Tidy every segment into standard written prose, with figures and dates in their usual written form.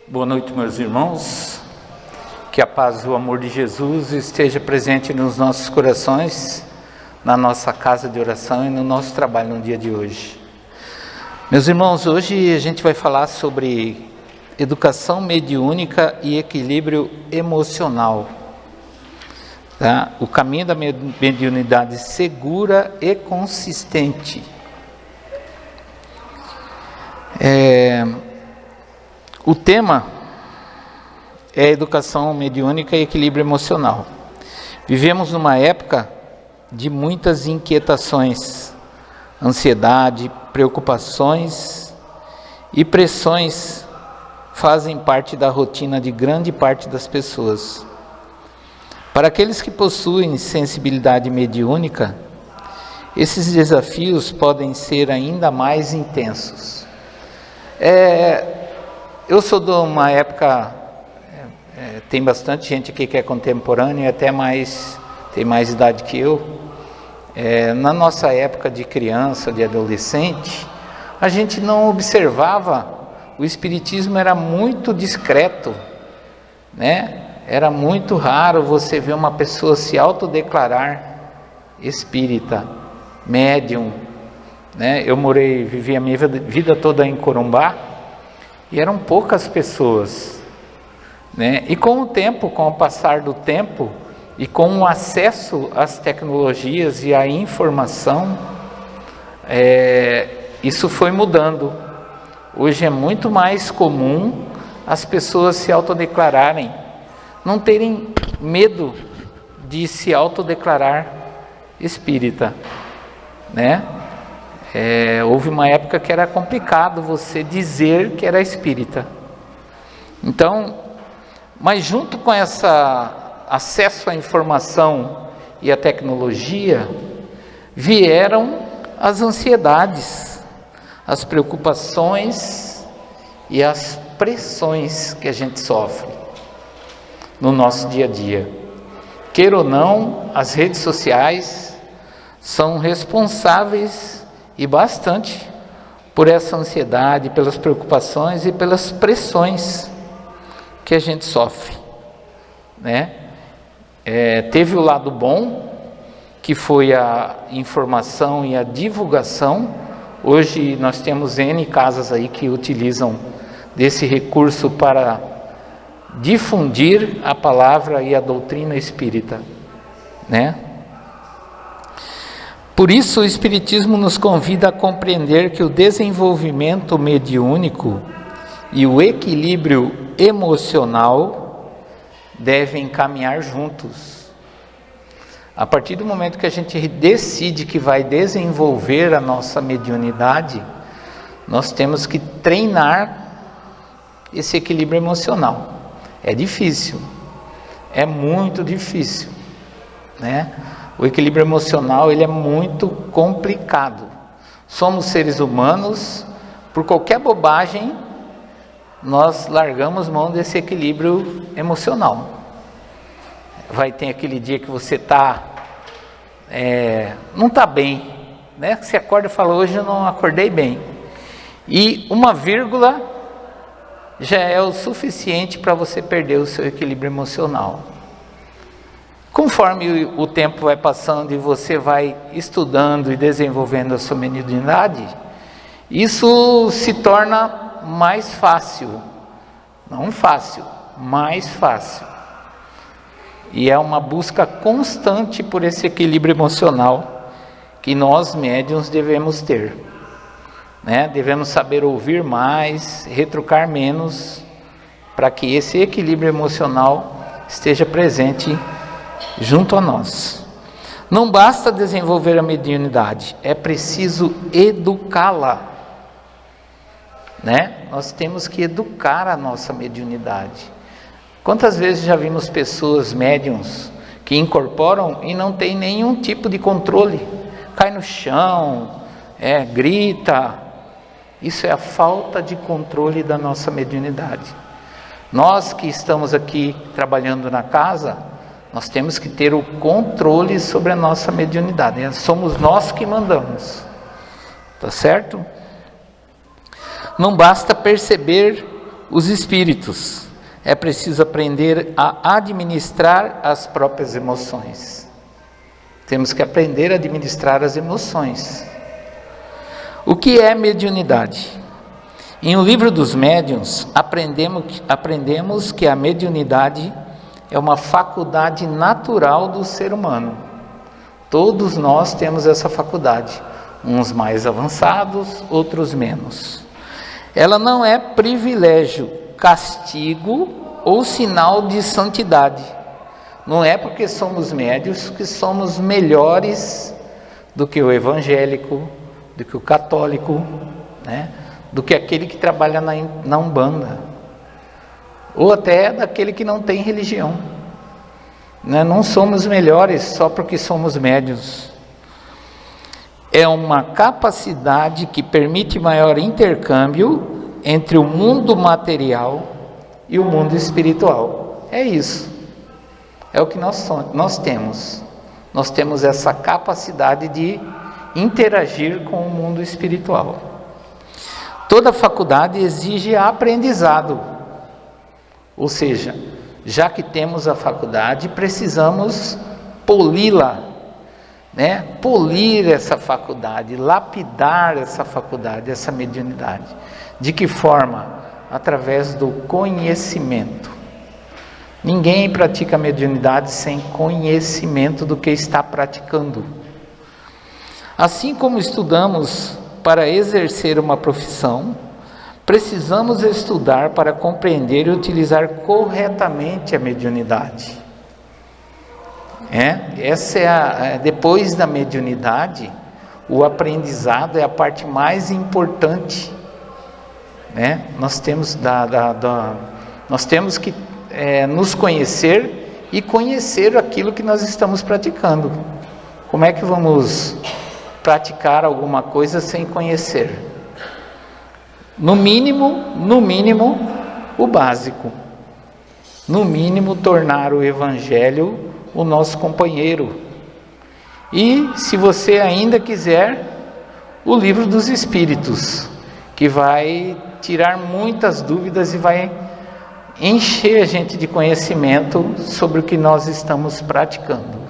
Boa noite, meus irmãos. Que a paz e o amor de Jesus esteja presente nos nossos corações, na nossa casa de oração e no nosso trabalho no dia de hoje. Meus irmãos, hoje a gente vai falar sobre educação mediúnica e equilíbrio emocional. Tá? O caminho da mediunidade segura e consistente. O tema é educação mediúnica e equilíbrio emocional. Vivemos numa época de muitas inquietações, ansiedade, preocupações e pressões fazem parte da rotina de grande parte das pessoas. Para aqueles que possuem sensibilidade mediúnica, esses desafios podem ser ainda mais intensos. Eu sou de uma época, tem bastante gente aqui que é contemporânea e até tem mais idade que eu. Na nossa época de criança, de adolescente, a gente não observava, o espiritismo era muito discreto, né? Era muito raro você ver uma pessoa se autodeclarar espírita, médium, né? Eu vivi a minha vida toda em Corumbá, e eram poucas pessoas, né? E com o passar do tempo, e com o acesso às tecnologias e à informação, isso foi mudando. Hoje é muito mais comum as pessoas se autodeclararem, não terem medo de se autodeclarar espírita, né? Houve uma época que era complicado você dizer que era espírita. Então, mas junto com esse acesso à informação e à tecnologia, vieram as ansiedades, as preocupações e as pressões que a gente sofre no nosso dia a dia. Queira ou não, as redes sociais são responsáveis e bastante por essa ansiedade, pelas preocupações e pelas pressões que a gente sofre, né? Teve o lado bom, que foi a informação e a divulgação. Hoje nós temos N casas aí que utilizam desse recurso para difundir a palavra e a doutrina espírita, né? Por isso o Espiritismo nos convida a compreender que o desenvolvimento mediúnico e o equilíbrio emocional devem caminhar juntos. A partir do momento que a gente decide que vai desenvolver a nossa mediunidade, nós temos que treinar esse equilíbrio emocional. É difícil, é muito difícil, né? O equilíbrio emocional, ele é muito complicado. Somos seres humanos, por qualquer bobagem, nós largamos mão desse equilíbrio emocional. Vai ter aquele dia que você não está bem, né? Você acorda e fala, hoje eu não acordei bem. E uma vírgula já é o suficiente para você perder o seu equilíbrio emocional. Conforme o tempo vai passando e você vai estudando e desenvolvendo a sua mediunidade, isso se torna mais fácil. Não fácil, mais fácil. E é uma busca constante por esse equilíbrio emocional que nós médiuns devemos ter, né? Devemos saber ouvir mais, retrucar menos, para que esse equilíbrio emocional esteja presente junto a nós. Não basta desenvolver a mediunidade, é preciso educá-la, né? Nós temos que educar a nossa mediunidade. Quantas vezes já vimos pessoas médiums que incorporam e não tem nenhum tipo de controle, cai no chão, grita. Isso é a falta de controle da nossa mediunidade. Nós que estamos aqui trabalhando na casa, nós temos que ter o controle sobre a nossa mediunidade. Somos nós que mandamos, tá certo? Não basta perceber os espíritos. É preciso aprender a administrar as próprias emoções. Temos que aprender a administrar as emoções. O que é mediunidade? Em O Livro dos Médiuns, aprendemos que a mediunidade é uma faculdade natural do ser humano. Todos nós temos essa faculdade, uns mais avançados, outros menos. Ela não é privilégio, castigo ou sinal de santidade. Não é porque somos médios que somos melhores do que o evangélico, do que o católico, né? Do que aquele que trabalha na Umbanda, ou até daquele que não tem religião. Não somos melhores só porque somos médios. É uma capacidade que permite maior intercâmbio entre o mundo material e o mundo espiritual. É isso. É o que nós temos. Nós temos essa capacidade de interagir com o mundo espiritual. Toda faculdade exige aprendizado. Ou seja, já que temos a faculdade, precisamos poli-la, né? Polir essa faculdade, lapidar essa faculdade, essa mediunidade. De que forma? Através do conhecimento. Ninguém pratica mediunidade sem conhecimento do que está praticando. Assim como estudamos para exercer uma profissão, precisamos estudar para compreender e utilizar corretamente a mediunidade. Depois da mediunidade, o aprendizado é a parte mais importante, né? Nós temos que nos conhecer e conhecer aquilo que nós estamos praticando. Como é que vamos praticar alguma coisa sem conhecer? No mínimo, o básico. No mínimo, tornar o Evangelho o nosso companheiro. E, se você ainda quiser, o Livro dos Espíritos, que vai tirar muitas dúvidas e vai encher a gente de conhecimento sobre o que nós estamos praticando.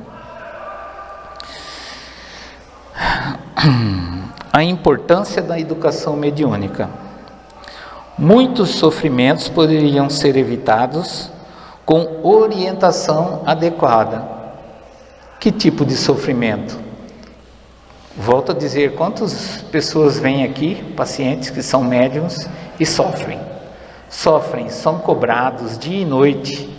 A importância da educação mediúnica. Muitos sofrimentos poderiam ser evitados com orientação adequada. Que tipo de sofrimento? Volto a dizer, quantas pessoas vêm aqui, pacientes que são médiuns e sofrem, são cobrados dia e noite,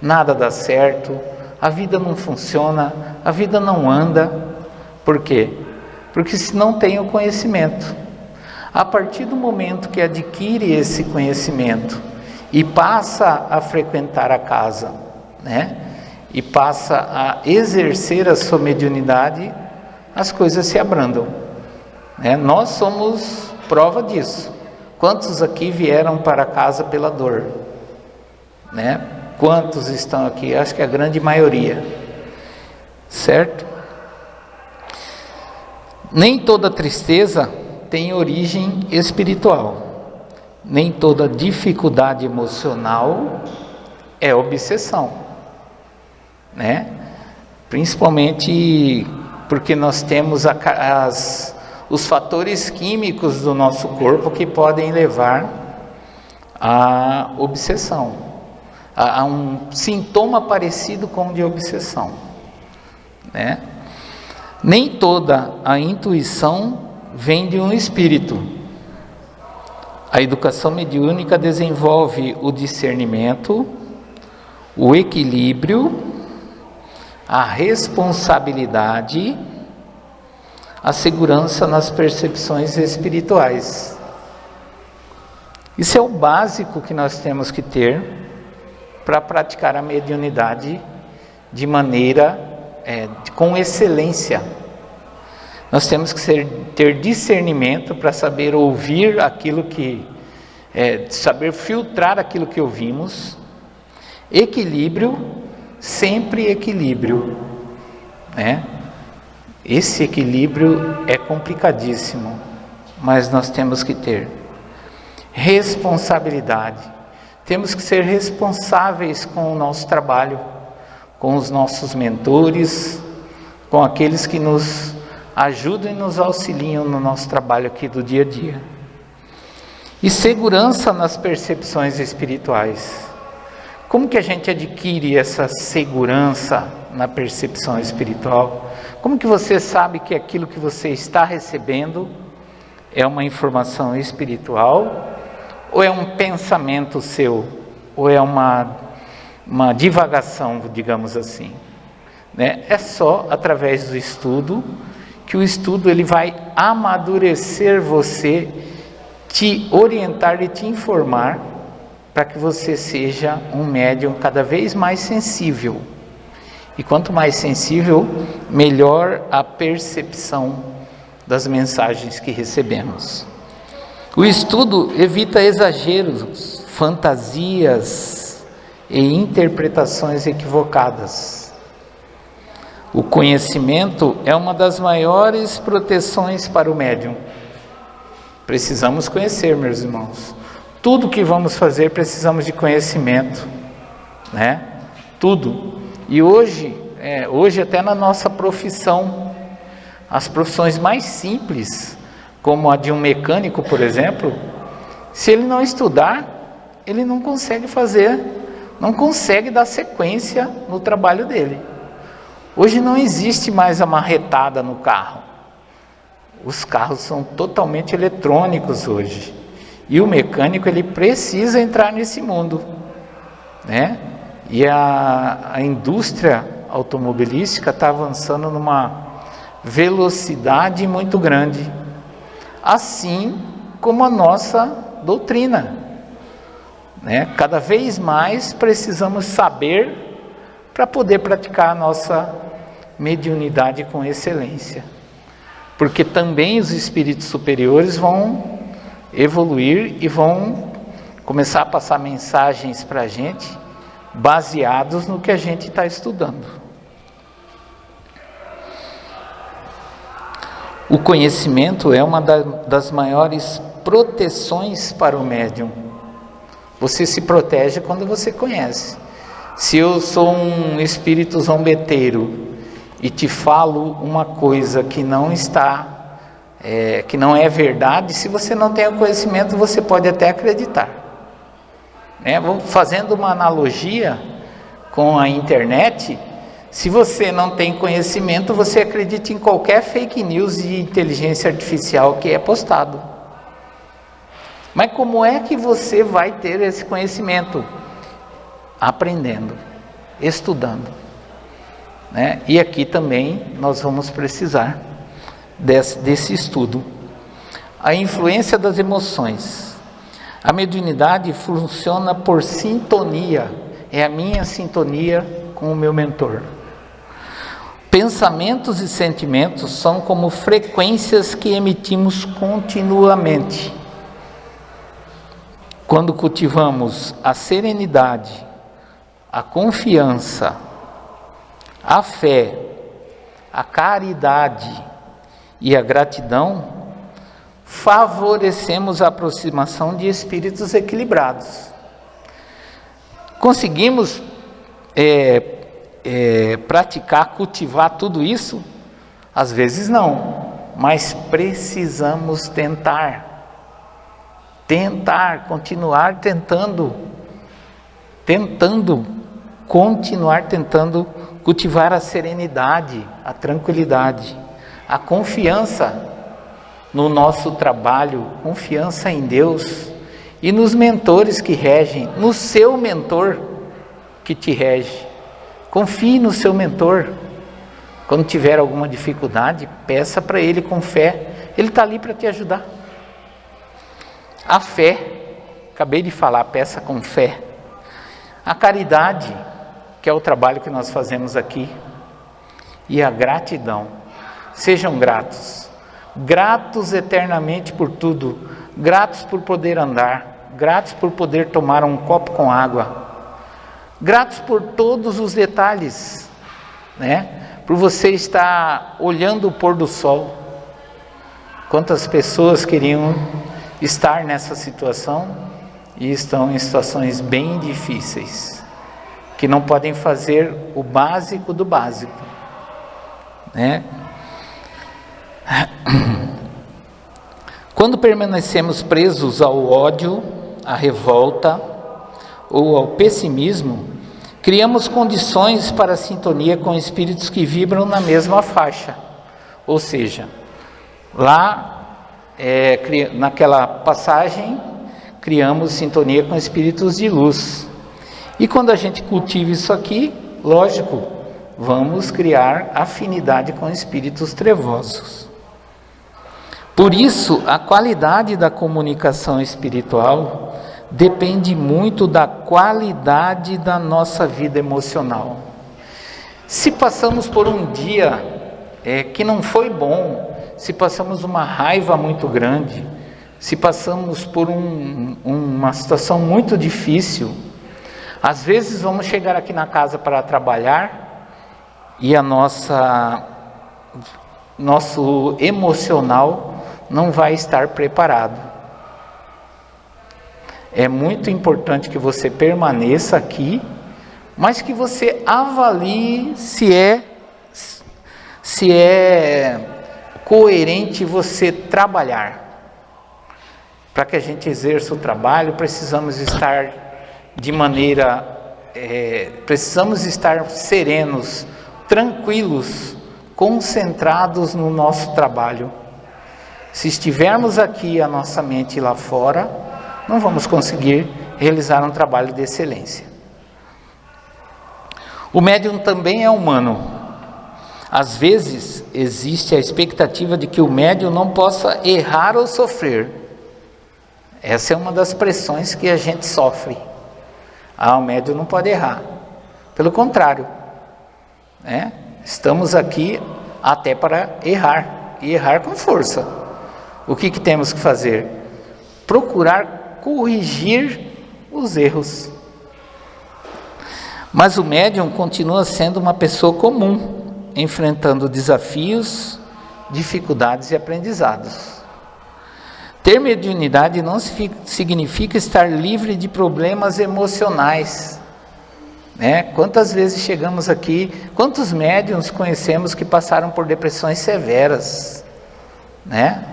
nada dá certo, a vida não funciona, a vida não anda. Por quê? Porque se não tem o conhecimento. A partir do momento que adquire esse conhecimento e passa a frequentar a casa, né? E passa a exercer a sua mediunidade, as coisas se abrandam, né? Nós somos prova disso. Quantos aqui vieram para casa pela dor, né? Quantos estão aqui? Acho que a grande maioria, certo? Nem toda tristeza tem origem espiritual, nem toda dificuldade emocional é obsessão, né? Principalmente porque nós temos os fatores químicos do nosso corpo que podem levar à obsessão, a um sintoma parecido com o de obsessão, né? Nem toda a intuição vem de um espírito. A educação mediúnica desenvolve o discernimento, o equilíbrio, a responsabilidade, a segurança nas percepções espirituais. Isso é o básico que nós temos que ter para praticar a mediunidade de maneira, com excelência. Nós temos que ter discernimento para saber ouvir aquilo saber filtrar aquilo que ouvimos. Equilíbrio, sempre equilíbrio, né? Esse equilíbrio é complicadíssimo, mas nós temos que ter responsabilidade. temos que ser responsáveis com o nosso trabalho, com os nossos mentores, com aqueles que nos ajudam e nos auxiliam no nosso trabalho aqui do dia a dia. E segurança nas percepções espirituais. Como que a gente adquire essa segurança na percepção espiritual? Como que você sabe que aquilo que você está recebendo é uma informação espiritual ou é um pensamento seu, ou é uma divagação, digamos assim, né? É só através do estudo, que o estudo ele vai amadurecer você, te orientar e te informar, para que você seja um médium cada vez mais sensível. E quanto mais sensível, melhor a percepção das mensagens que recebemos. O estudo evita exageros, fantasias e interpretações equivocadas. O conhecimento é uma das maiores proteções para o médium. Precisamos conhecer, meus irmãos. Tudo que vamos fazer precisamos de conhecimento, né? Tudo. E hoje até na nossa profissão, as profissões mais simples, como a de um mecânico, por exemplo, se ele não estudar, ele não consegue fazer, não consegue dar sequência no trabalho dele. Hoje não existe mais a marretada no carro. Os carros são totalmente eletrônicos hoje. E o mecânico, ele precisa entrar nesse mundo, né? E a indústria automobilística está avançando numa velocidade muito grande, assim como a nossa doutrina, né? Cada vez mais precisamos saber para poder praticar a nossa mediunidade com excelência, porque também os espíritos superiores vão evoluir e vão começar a passar mensagens para a gente, baseados no que a gente está estudando. O conhecimento é uma das maiores proteções para o médium. Você se protege quando você conhece. Se eu sou um espírito zombeteiro e te falo uma coisa que não está, que não é verdade, se você não tem o conhecimento, você pode até acreditar. Fazendo uma analogia com a internet, se você não tem conhecimento, você acredita em qualquer fake news de inteligência artificial que é postado. Mas como é que você vai ter esse conhecimento? Aprendendo, estudando, né? E aqui também nós vamos precisar desse estudo. A influência das emoções. A mediunidade funciona por sintonia, é a minha sintonia com o meu mentor. Pensamentos e sentimentos são como frequências que emitimos continuamente. Quando cultivamos a serenidade, a confiança, a fé, a caridade e a gratidão, favorecemos a aproximação de espíritos equilibrados. Conseguimos praticar, cultivar tudo isso? Às vezes não, mas precisamos continuar tentando cultivar a serenidade, a tranquilidade, a confiança no nosso trabalho, confiança em Deus e nos mentores que regem, no seu mentor que te rege. Confie no seu mentor. Quando tiver alguma dificuldade, peça para ele com fé. Ele está ali para te ajudar. A fé, acabei de falar, peça com fé. A caridade, que é o trabalho que nós fazemos aqui. E a gratidão. Sejam gratos. Gratos eternamente por tudo. Gratos por poder andar. Gratos por poder tomar um copo com água. Gratos por todos os detalhes, né? Por você estar olhando o pôr do sol. Quantas pessoas queriam estar nessa situação e estão em situações bem difíceis, que não podem fazer o básico do básico, né? Quando permanecemos presos ao ódio, à revolta ou ao pessimismo, criamos condições para a sintonia com espíritos que vibram na mesma faixa. Ou seja, lá, naquela passagem, criamos sintonia com espíritos de luz. E quando a gente cultiva isso aqui, lógico, vamos criar afinidade com espíritos trevosos. Por isso, a qualidade da comunicação espiritual depende muito da qualidade da nossa vida emocional. Se passamos por um dia que não foi bom, se passamos uma raiva muito grande, se passamos por uma situação muito difícil, às vezes vamos chegar aqui na casa para trabalhar e nosso emocional não vai estar preparado. É muito importante que você permaneça aqui, mas que você avalie se é coerente você trabalhar. Para que a gente exerça o trabalho, precisamos estar precisamos estar serenos, tranquilos, concentrados no nosso trabalho. Se estivermos aqui, a nossa mente lá fora, não vamos conseguir realizar um trabalho de excelência. O médium também é humano. Às vezes, existe a expectativa de que o médium não possa errar ou sofrer. Essa é uma das pressões que a gente sofre. O médium não pode errar. Pelo contrário, né? Estamos aqui até para errar, e errar com força. O que temos que fazer? Procurar corrigir os erros. Mas o médium continua sendo uma pessoa comum, enfrentando desafios, dificuldades e aprendizados. Ter mediunidade não significa estar livre de problemas emocionais, né? Quantas vezes chegamos aqui, quantos médiuns conhecemos que passaram por depressões severas, né?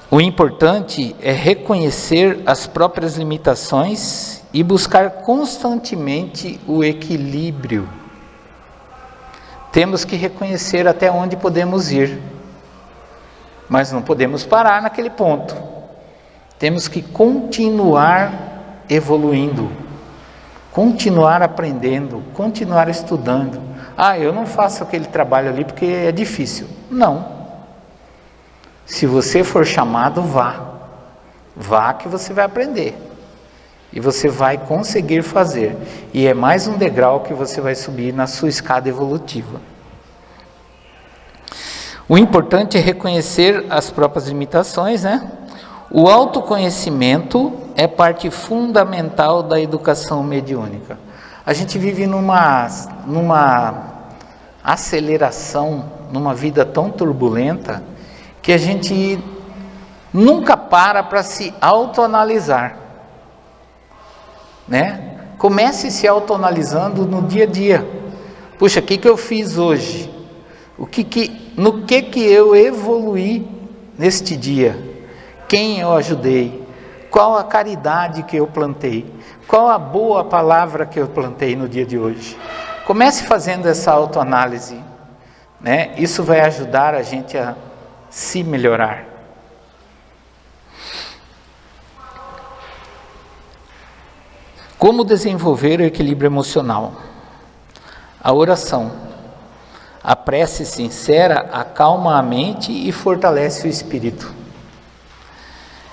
O importante é reconhecer as próprias limitações e buscar constantemente o equilíbrio. Temos que reconhecer até onde podemos ir, mas não podemos parar naquele ponto. Temos que continuar evoluindo, continuar aprendendo, continuar estudando. Eu não faço aquele trabalho ali porque é difícil. Não. Se você for chamado, vá que você vai aprender, e você vai conseguir fazer, e é mais um degrau que você vai subir na sua escada evolutiva. O importante é reconhecer as próprias limitações, né? O autoconhecimento é parte fundamental da educação mediúnica. A gente vive numa aceleração, numa vida tão turbulenta, que a gente nunca para se autoanalisar, né? Comece se autoanalisando no dia a dia. Puxa, o que eu fiz hoje? No que eu evoluí neste dia? Quem eu ajudei? Qual a caridade que eu plantei? Qual a boa palavra que eu plantei no dia de hoje? Comece fazendo essa autoanálise, né? Isso vai ajudar a gente a se melhorar. Como desenvolver o equilíbrio emocional? A oração. A prece sincera acalma a mente e fortalece o espírito.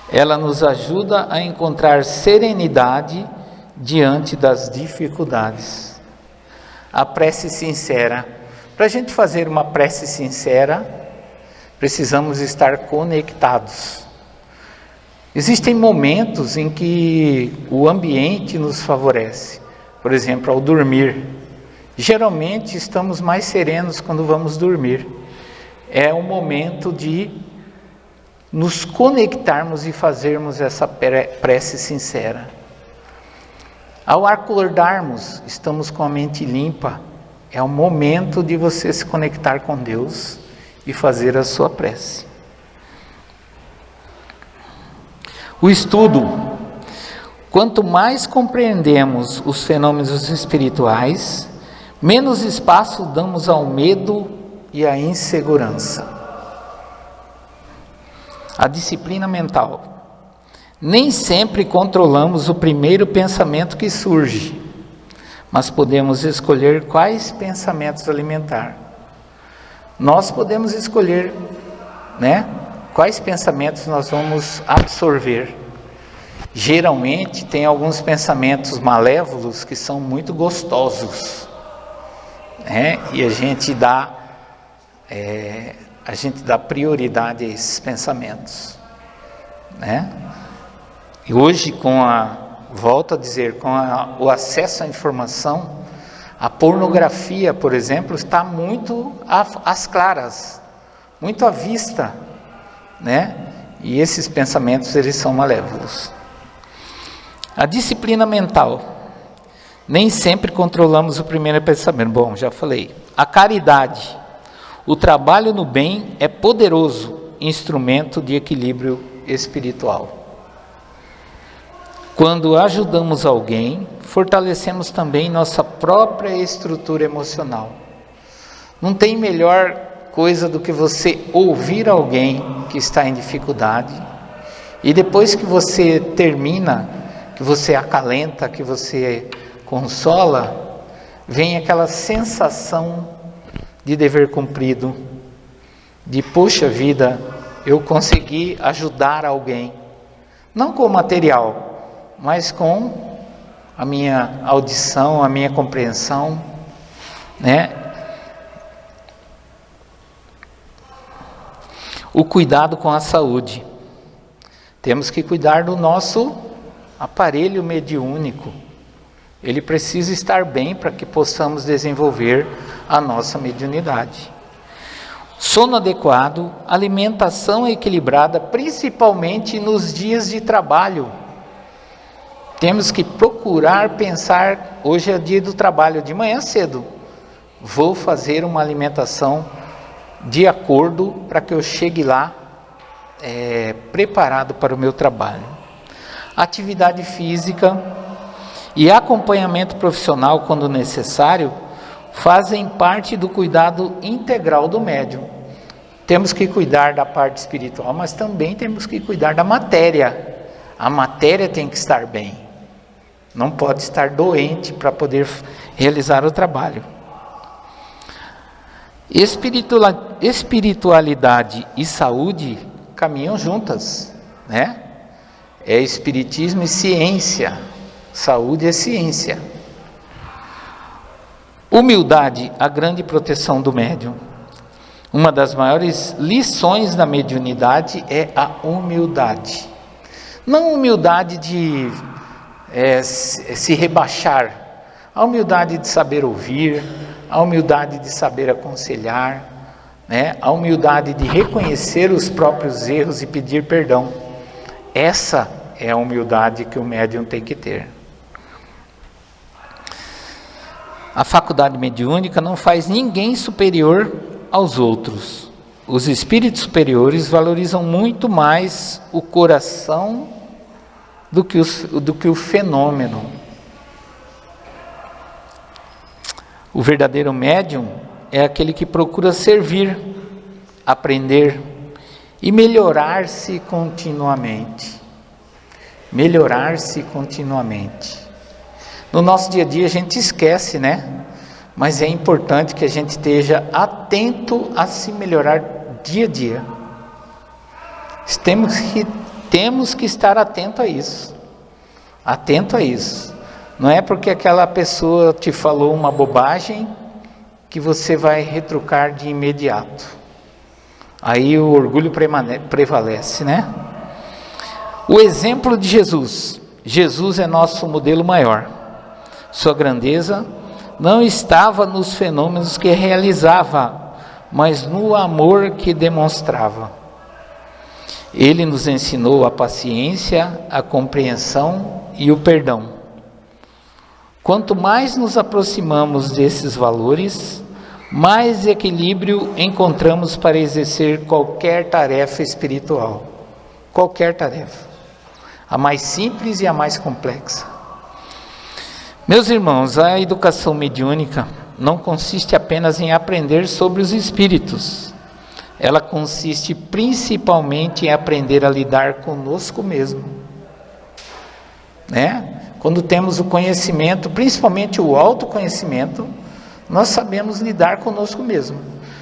Ela nos ajuda a encontrar serenidade diante das dificuldades. A prece sincera. Para a gente fazer uma prece sincera, precisamos estar conectados. Existem momentos em que o ambiente nos favorece. Por exemplo, ao dormir. Geralmente estamos mais serenos quando vamos dormir. É um momento de nos conectarmos e fazermos essa prece sincera. Ao acordarmos, estamos com a mente limpa, é o momento de você se conectar com Deus e fazer a sua prece. O estudo. Quanto mais compreendemos os fenômenos espirituais, menos espaço damos ao medo e à insegurança. A disciplina mental. Nem sempre controlamos o primeiro pensamento que surge, mas podemos escolher quais pensamentos alimentar. Nós podemos escolher, quais pensamentos nós vamos absorver. Geralmente tem alguns pensamentos malévolos que são muito gostosos, e a gente dá prioridade a esses pensamentos, E hoje, volto a dizer, com o acesso à informação, a pornografia, por exemplo, está muito às claras, muito à vista, E esses pensamentos, eles são malévolos. A disciplina mental. Nem sempre controlamos o primeiro pensamento. Bom, já falei. A caridade. O trabalho no bem é poderoso instrumento de equilíbrio espiritual. Quando ajudamos alguém, fortalecemos também nossa própria estrutura emocional. Não tem melhor coisa do que você ouvir alguém que está em dificuldade e depois que você termina, que você acalenta, que você consola, vem aquela sensação de dever cumprido, de poxa vida, eu consegui ajudar alguém, não com o material, mas com a minha audição, a minha compreensão, O cuidado com a saúde. Temos que cuidar do nosso aparelho mediúnico. Ele precisa estar bem para que possamos desenvolver a nossa mediunidade. Sono adequado, alimentação equilibrada, principalmente nos dias de trabalho. Temos que procurar pensar, hoje é dia do trabalho, de manhã cedo, vou fazer uma alimentação de acordo para que eu chegue lá preparado para o meu trabalho. Atividade física e acompanhamento profissional, quando necessário, fazem parte do cuidado integral do médium. Temos que cuidar da parte espiritual, mas também temos que cuidar da matéria. A matéria tem que estar bem. Não pode estar doente para poder realizar o trabalho. Espiritualidade e saúde caminham juntas, É espiritismo e ciência. Saúde é ciência. Humildade, a grande proteção do médium. Uma das maiores lições da mediunidade é a humildade. Não humildade de se rebaixar, a humildade de saber ouvir, a humildade de saber aconselhar, a humildade de reconhecer os próprios erros e pedir perdão. Essa é a humildade que o médium tem que ter. A faculdade mediúnica não faz ninguém superior aos outros. Os espíritos superiores valorizam muito mais o coração do que o fenômeno. O verdadeiro médium é aquele que procura servir, aprender e melhorar-se continuamente. Melhorar-se continuamente. No nosso dia a dia a gente esquece, Mas é importante que a gente esteja atento a se melhorar dia a dia. Temos que estar atento a isso. Atento a isso. Não é porque aquela pessoa te falou uma bobagem que você vai retrucar de imediato. Aí o orgulho prevalece, O exemplo de Jesus. Jesus é nosso modelo maior. Sua grandeza não estava nos fenômenos que realizava, mas no amor que demonstrava. Ele nos ensinou a paciência, a compreensão e o perdão. Quanto mais nos aproximamos desses valores, mais equilíbrio encontramos para exercer qualquer tarefa espiritual. Qualquer tarefa. A mais simples e a mais complexa. Meus irmãos, a educação mediúnica não consiste apenas em aprender sobre os espíritos. Ela consiste principalmente em aprender a lidar conosco mesmo. Quando temos o conhecimento, principalmente o autoconhecimento, nós sabemos lidar conosco mesmo.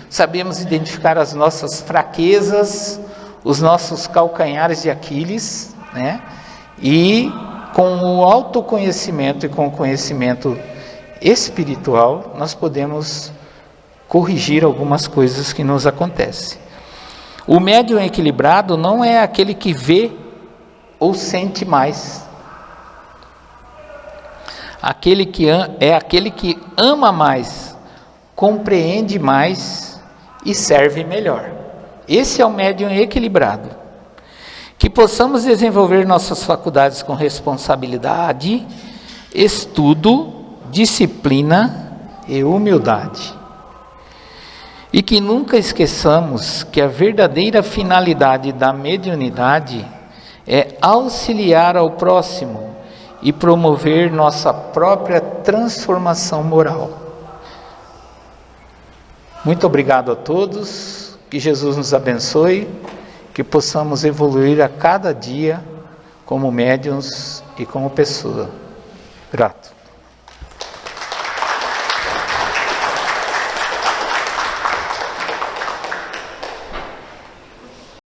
Sabemos identificar as nossas fraquezas, os nossos calcanhares de Aquiles, E com o autoconhecimento e com o conhecimento espiritual, nós podemos corrigir algumas coisas que nos acontecem. O médium equilibrado não é aquele que vê ou sente mais. Aquele que ama mais, compreende mais e serve melhor. Esse é o médium equilibrado. Que possamos desenvolver nossas faculdades com responsabilidade, estudo, disciplina e humildade. E que nunca esqueçamos que a verdadeira finalidade da mediunidade é auxiliar ao próximo e promover nossa própria transformação moral. Muito obrigado a todos, que Jesus nos abençoe, que possamos evoluir a cada dia como médiuns e como pessoa. Grato.